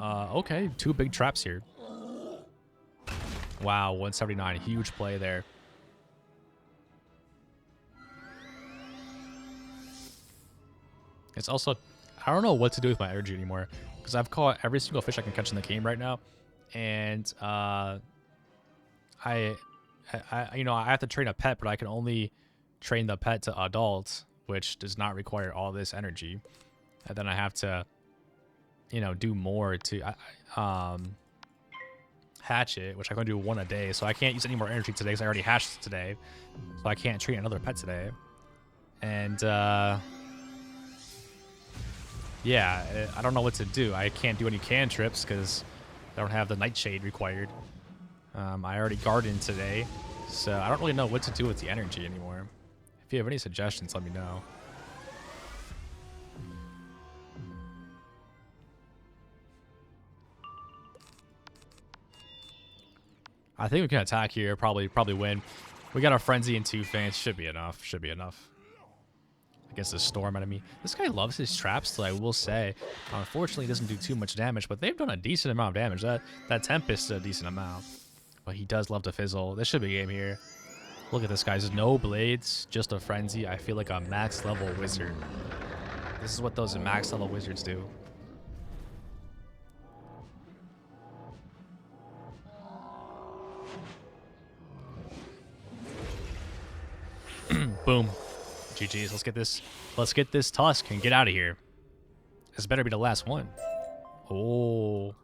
Okay. 2 big traps here. Wow, 179. Huge play there. It's also, I don't know what to do with my energy anymore, because I've caught every single fish I can catch in the game right now, and I you know, I have to train a pet, but I can only train the pet to adult, which does not require all this energy, and then I have to, you know, do more to hatchet, which I'm going to do one a day, so I can't use any more energy today because I already hatched today. So I can't treat another pet today. And, yeah, I don't know what to do. I can't do any cantrips because I don't have the nightshade required. I already gardened today, so I don't really know what to do with the energy anymore. If you have any suggestions, let me know. I think we can attack here, probably win. We got our Frenzy and 2 Fans. Should be enough. Should be enough. Against the Storm enemy. This guy loves his traps, though, I will say. Unfortunately, he doesn't do too much damage, but they've done a decent amount of damage. That Tempest is a decent amount. But he does love to fizzle. This should be a game here. Look at this, guys. No blades, just a Frenzy. I feel like a max level wizard. This is what those max level wizards do. Boom. GG's. Let's get this Tusk and get out of here. This better be the last one. Oh.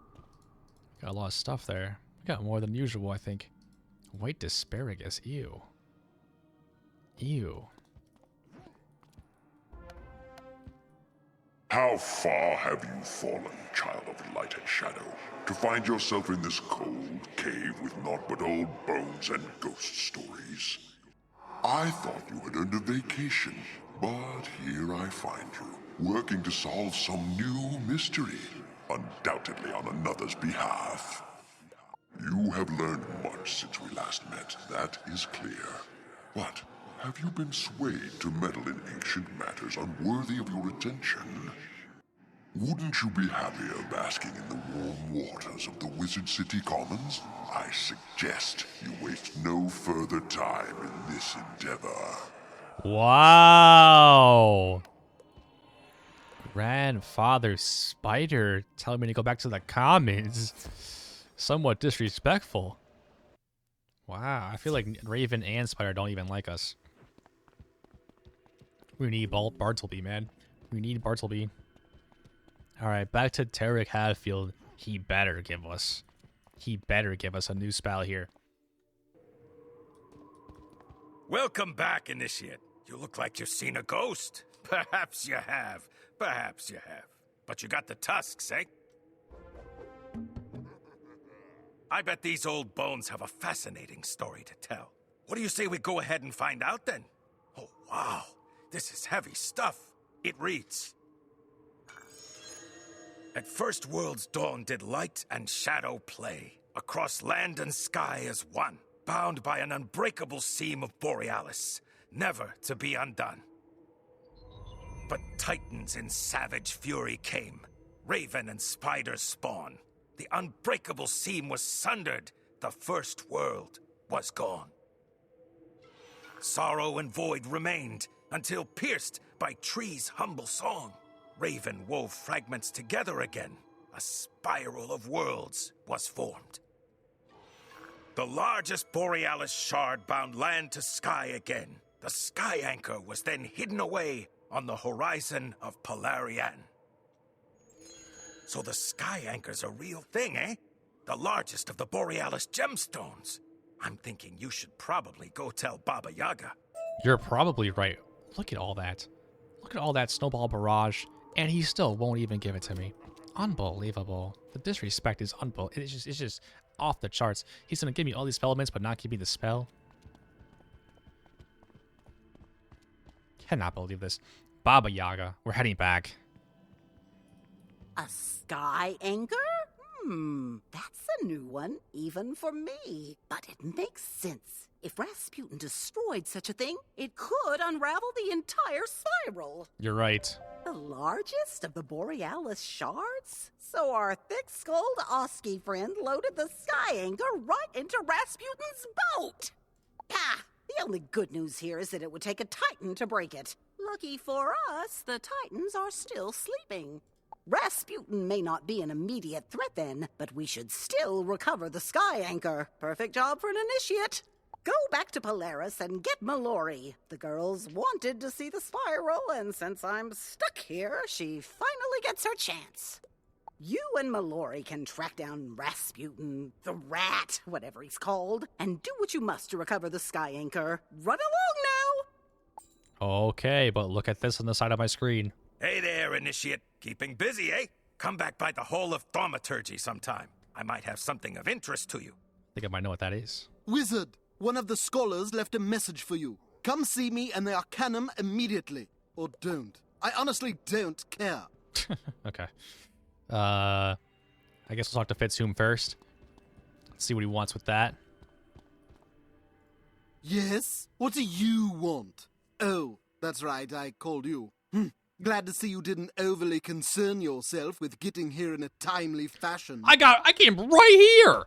Got a lot of stuff there. We got more than usual, I think. White asparagus. Ew. Ew. How far have you fallen, child of light and shadow, to find yourself in this cold cave with naught but old bones and ghost stories? I thought you had earned a vacation, but here I find you, working to solve some new mystery, undoubtedly on another's behalf. You have learned much since we last met, that is clear. But have you been swayed to meddle in ancient matters unworthy of your attention? Wouldn't you be happier basking in the warm waters of the Wizard City Commons? I suggest you waste no further time in this endeavor. Wow. Grandfather Spider telling me to go back to the Commons. Somewhat disrespectful. Wow, I feel like Raven and Spider don't even like us. We need Bartleby, man. We need Bartleby. Alright, back to Tarek Hadfield. He better give us a new spell here. Welcome back, Initiate. You look like you've seen a ghost. Perhaps you have. Perhaps you have. But you got the tusks, eh? I bet these old bones have a fascinating story to tell. What do you say we go ahead and find out, then? Oh, wow. This is heavy stuff. It reads... At first world's dawn did light and shadow play, across land and sky as one, bound by an unbreakable seam of Borealis, never to be undone. But titans in savage fury came, Raven and Spider spawn. The unbreakable seam was sundered, the first world was gone. Sorrow and void remained, until pierced by tree's humble song. Raven wove fragments together again. A spiral of worlds was formed. The largest Borealis shard bound land to sky again. The sky anchor was then hidden away on the horizon of Polarian. So the sky anchor's a real thing, eh? The largest of the Borealis gemstones. I'm thinking you should probably go tell Baba Yaga. You're probably right. Look at all that. Look at all that snowball barrage. And he still won't even give it to me. Unbelievable. The disrespect is unbelievable. It's just off the charts. He's gonna give me all these spell elements, but not give me the spell. Cannot believe this. Baba Yaga, we're heading back. A sky anchor? That's a new one, even for me. But it makes sense. If Rasputin destroyed such a thing, it could unravel the entire spiral. You're right. The largest of the Borealis shards? So our thick-skulled Oski friend loaded the sky anchor right into Rasputin's boat! Pah! The only good news here is that it would take a Titan to break it. Lucky for us, the Titans are still sleeping. Rasputin may not be an immediate threat then, but we should still recover the sky anchor. Perfect job for an initiate. Go back to Polaris and get Mallory. The girls wanted to see the spiral, and since I'm stuck here, she finally gets her chance. You and Mallory can track down Rasputin, the rat, whatever he's called, and do what you must to recover the Sky Anchor. Run along now! Okay, but look at this on the side of my screen. Hey there, Initiate. Keeping busy, eh? Come back by the Hall of Thaumaturgy sometime. I might have something of interest to you. I think I might know what that is. Wizard, one of the scholars left a message for you. Come see me and the Arcanum immediately. Or don't. I honestly don't care. Okay. I guess we'll talk to Fitzhugh first. See what he wants with that. Yes? What do you want? Oh, that's right, I called you. Glad to see you didn't overly concern yourself with getting here in a timely fashion. I came right here!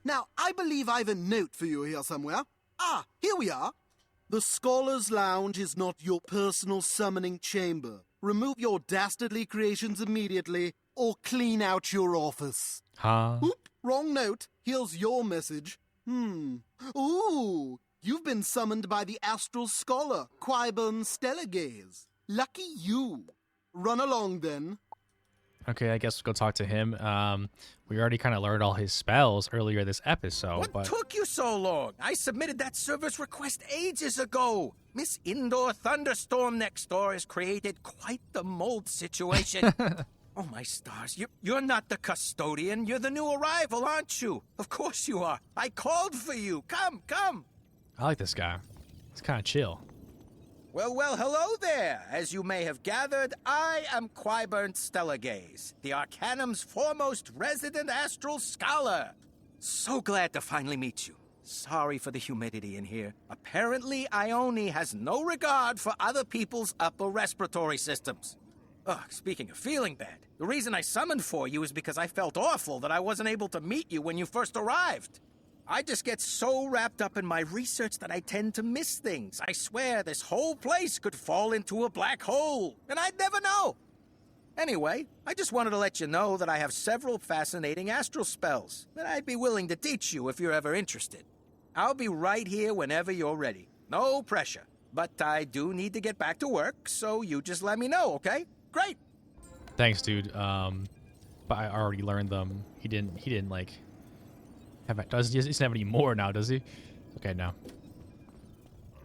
Now, I believe I've a note for you here somewhere. Ah, here we are. The Scholar's Lounge is not your personal summoning chamber. Remove your dastardly creations immediately, or clean out your office. Huh? Oop, wrong note. Here's your message. Ooh, you've been summoned by the Astral Scholar, Quibern Stellagaze. Lucky you. Run along, then. Okay, I guess we'll go talk to him. We already kind of learned all his spells earlier this episode, What but... took you so long? I submitted that service request ages ago. Miss Indoor Thunderstorm next door has created quite the mold situation. Oh, my stars. You're not the custodian. You're the new arrival, aren't you? Of course you are. I called for you. Come. I like this guy. He's kind of chill. Well, hello there. As you may have gathered, I am Quibern Stellagaze, the Arcanum's foremost resident astral scholar. So glad to finally meet you. Sorry for the humidity in here. Apparently, Ione has no regard for other people's upper respiratory systems. Ugh, speaking of feeling bad, the reason I summoned for you is because I felt awful that I wasn't able to meet you when you first arrived. I just get so wrapped up in my research that I tend to miss things. I swear this whole place could fall into a black hole, and I'd never know. Anyway, I just wanted to let you know that I have several fascinating astral spells that I'd be willing to teach you if you're ever interested. I'll be right here whenever you're ready. No pressure. But I do need to get back to work, so you just let me know, okay? Great! Thanks, dude. But I already learned them. He didn't like... he doesn't have any more now, does he? Okay, no.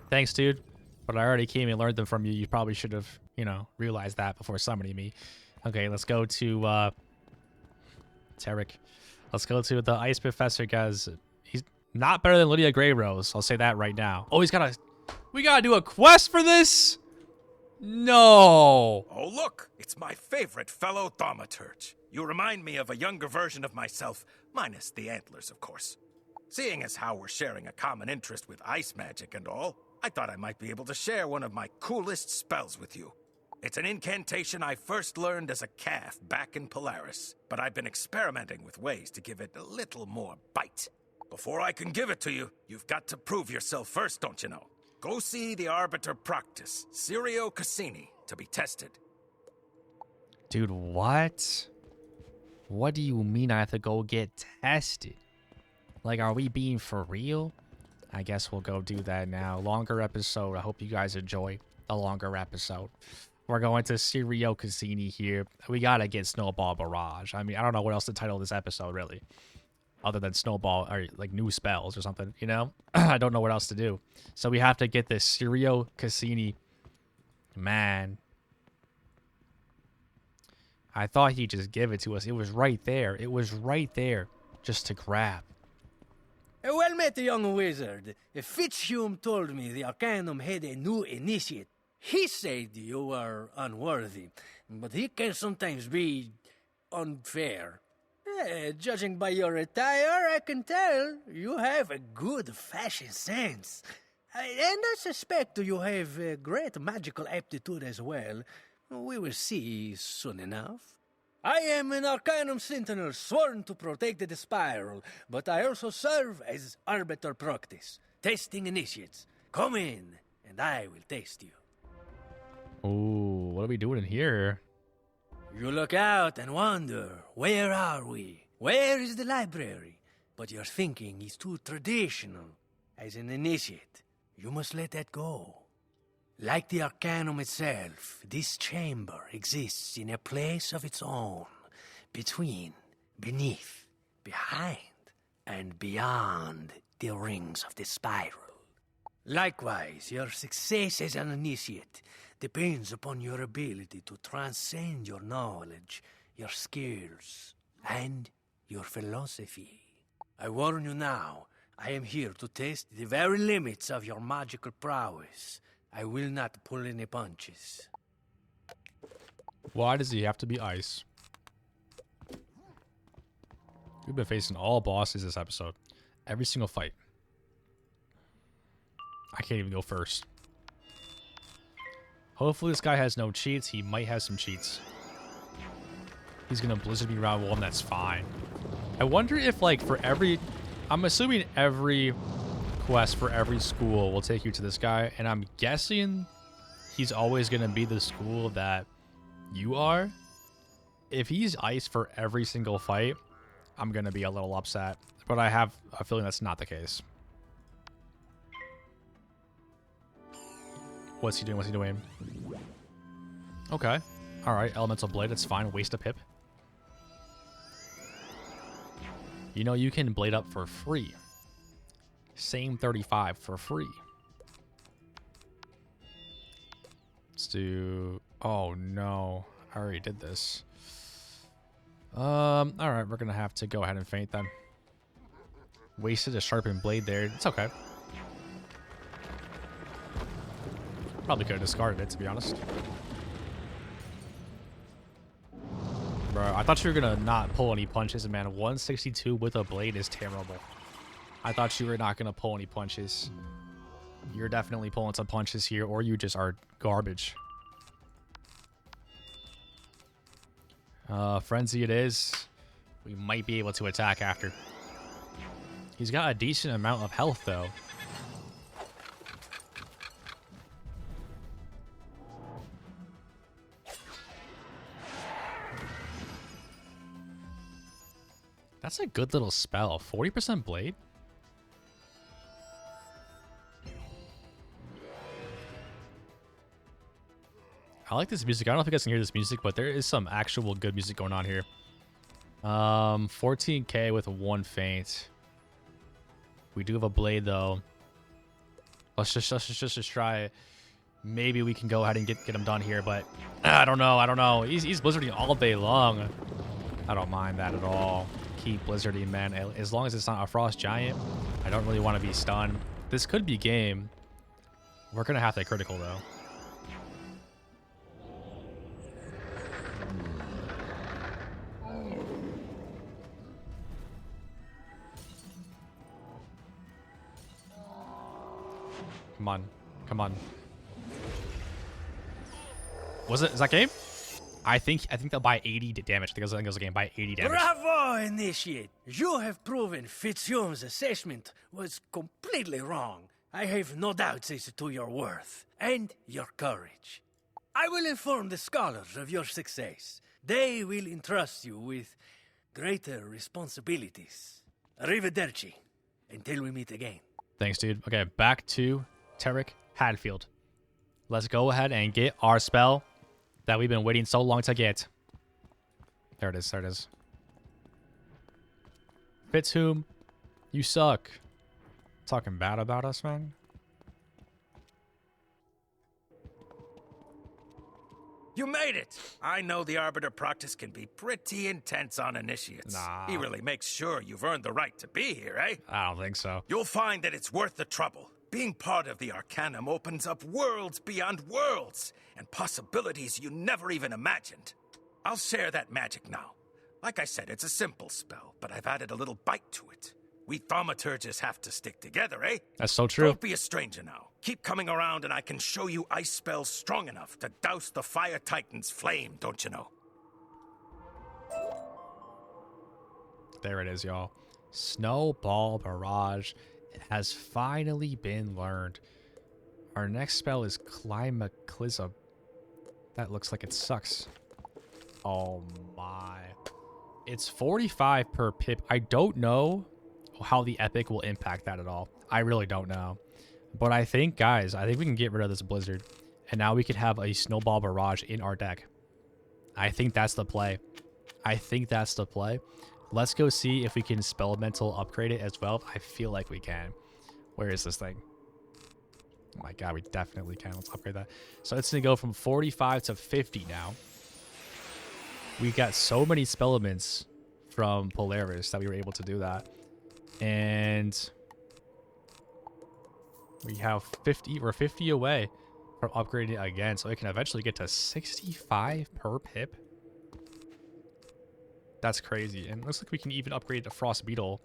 Thanks, dude. But I already came and learned them from you. You probably should have, realized that before summoning me. Okay, let's go to, Tarek. Let's go to the Ice Professor, guys. He's not better than Lydia Greyrose. I'll say that right now. Oh, we gotta do a quest for this? No. Oh, look, it's my favorite fellow thaumaturge. You remind me of a younger version of myself, minus the antlers, of course. Seeing as how we're sharing a common interest with ice magic and all, I thought I might be able to share one of my coolest spells with you. It's an incantation I first learned as a calf back in Polaris, but I've been experimenting with ways to give it a little more bite. Before I can give it to you, you've got to prove yourself first, don't you know? Go see the Arbiter Proctus, Sirio Cassini, to be tested. Dude, what? What do you mean I have to go get tested? Like, are we being for real? I guess we'll go do that now. Longer episode. I hope you guys enjoy the longer episode. We're going to Sirio Cassini here. We gotta get Snowball Barrage. I mean, I don't know what else to title this episode, really. Other than Snowball, or like new spells or something, I don't know what else to do. So we have to get this Sirio Cassini. Man. I thought he'd just give it to us. It was right there. It was right there just to grab. Well met, young wizard. Fitzhugh told me the Arcanum had a new initiate. He said you were unworthy, but he can sometimes be unfair. Judging by your attire, I can tell you have a good fashion sense. And I suspect you have a great magical aptitude as well. We will see soon enough. I am an Arcanum Sentinel sworn to protect the Spiral, but I also serve as Arbiter Proctus, testing initiates. Come in, and I will test you. Ooh, what are we doing in here? You look out and wonder, where are we? Where is the library? But your thinking is too traditional. As an initiate, you must let that go. Like the Arcanum itself, this chamber exists in a place of its own, between, beneath, behind, and beyond the rings of the spiral. Likewise, your success as an initiate depends upon your ability to transcend your knowledge, your skills, and your philosophy. I warn you now, I am here to test the very limits of your magical prowess. I will not pull any punches. Why does he have to be ice? We've been facing all bosses this episode. Every single fight. I can't even go first. Hopefully this guy has no cheats. He might have some cheats. He's gonna blizzard me round one, that's fine. I wonder if, like, for every... I'm assuming every quest for every school will take you to this guy, and I'm guessing he's always gonna be the school that you are. If he's ice for every single fight, I'm gonna be a little upset. But I have a feeling that's not the case. What's he doing? What's he doing? Okay. Alright, Elemental Blade, that's fine. Waste a pip. You know, you can blade up for free. Same 35 for free. Let's do... Oh, no. I already did this. Alright, we're gonna have to go ahead and faint then. Wasted a sharpened blade there. It's okay. Probably could have discarded it, to be honest. Bro, I thought you were gonna not pull any punches, and man, 162 with a blade is terrible. I thought you were not gonna pull any punches. You're definitely pulling some punches here, or you just are garbage. Frenzy it is. We might be able to attack after. He's got a decent amount of health, though. That's a good little spell. 40% blade? I like this music. I don't know if you guys can hear this music, but there is some actual good music going on here. 14k with one feint. We do have a blade, though. Let's just try it. Maybe we can go ahead and get him done here, but I don't know. He's blizzarding all day long. I don't mind that at all. Keep blizzarding, man. As long as it's not a frost giant, I don't really want to be stunned. This could be game. We're gonna have that critical, though. Come on. Come on. Is that game? I think they'll buy 80 damage. I think it was a game by 80 damage. Bravo, Initiate! You have proven Fitzhume's assessment was completely wrong. I have no doubts as to your worth and your courage. I will inform the scholars of your success. They will entrust you with greater responsibilities. Arrivederci, until we meet again. Thanks, dude. Okay, back to Tarek Hadfield. Let's go ahead and get our spell that we've been waiting so long to get. There it is. There it is. Fitzhume, you suck. Talking bad about us, man. You made it! I know the Arbiter Proctus can be pretty intense on initiates. Nah. He really makes sure you've earned the right to be here, eh? I don't think so. You'll find that it's worth the trouble. Being part of the Arcanum opens up worlds beyond worlds, and possibilities you never even imagined. I'll share that magic now. Like I said, it's a simple spell, but I've added a little bite to it. We thaumaturgists have to stick together, eh? That's so true. Don't be a stranger now. Keep coming around and I can show you ice spells strong enough to douse the Fire Titan's flame, don't you know? There it is, y'all. Snowball Barrage has finally been learned. Our next spell is Climaclysm. That looks like it sucks. Oh my. It's 45 per pip. I don't know how the epic will impact that at all. I really don't know. But I think, guys, I think we can get rid of this blizzard. And now we could have a Snowball Barrage in our deck. I think that's the play. I think that's the play. Let's go see if we can spell elemental upgrade it as well. I feel like we can. Where is this thing? Oh my god, we definitely can. Let's upgrade that. So it's going to go from 45 to 50 now. We got so many spell elements from Polaris that we were able to do that. And we have 50, we're 50 away from upgrading it again. So it can eventually get to 65 per pip. That's crazy. And it looks like we can even upgrade the Frost Beetle.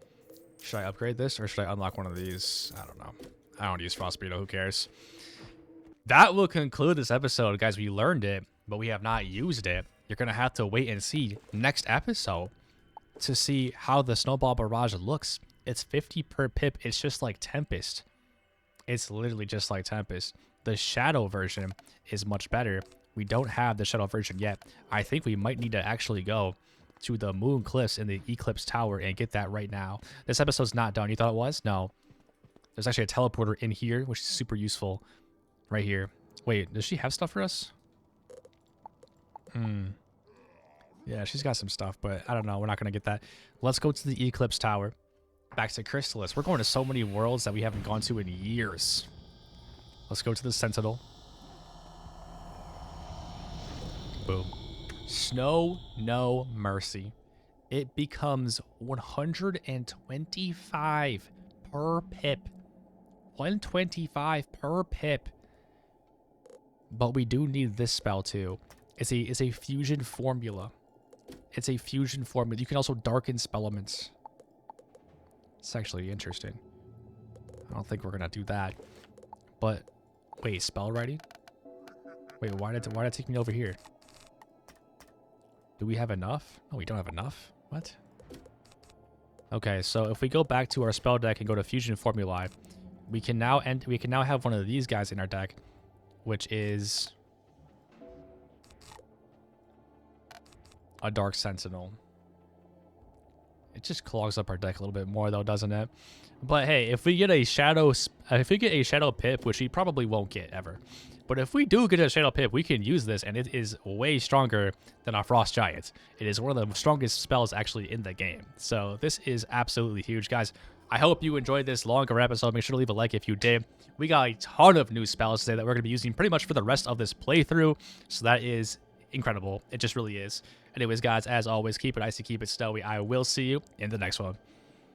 Should I upgrade this or should I unlock one of these? I don't know. I don't use Frost Beetle. Who cares? That will conclude this episode, guys. We learned it, but we have not used it. You're going to have to wait and see next episode to see how the Snowball Barrage looks. It's 50 per pip. It's just like Tempest. It's literally just like Tempest. The Shadow version is much better. We don't have the Shadow version yet. I think we might need to actually go to the Moon Cliffs in the Eclipse Tower and get that right now. This episode's not done. You thought it was? No. There's actually a teleporter in here, which is super useful. Right here. Wait, does she have stuff for us? Yeah, she's got some stuff, but I don't know. We're not going to get that. Let's go to the Eclipse Tower. Back to Chrysalis. We're going to so many worlds that we haven't gone to in years. Let's go to the Sentinel. Boom. Snow, no mercy. It becomes 125 per pip. 125 per pip. But we do need this spell too. It's a fusion formula. It's a fusion formula. You can also darken spell elements. It's actually interesting. I don't think we're gonna do that. But wait, spell writing? Wait, why did it take me over here? Do we have enough? No, we don't have enough. What? Okay, so if we go back to our spell deck and go to fusion formulae, we can now have one of these guys in our deck, which is a Dark Sentinel. It just clogs up our deck a little bit more, though, doesn't it? But hey, if we get a shadow pip, which we probably won't get ever, but if we do get a shadow pip, we can use this, and it is way stronger than our Frost Giant. It is one of the strongest spells actually in the game. So this is absolutely huge, guys. I hope you enjoyed this longer episode. Make sure to leave a like if you did. We got a ton of new spells today that we're going to be using pretty much for the rest of this playthrough. So that is incredible. It just really is. Anyways, guys, as always, keep it icy, keep it snowy. I will see you in the next one.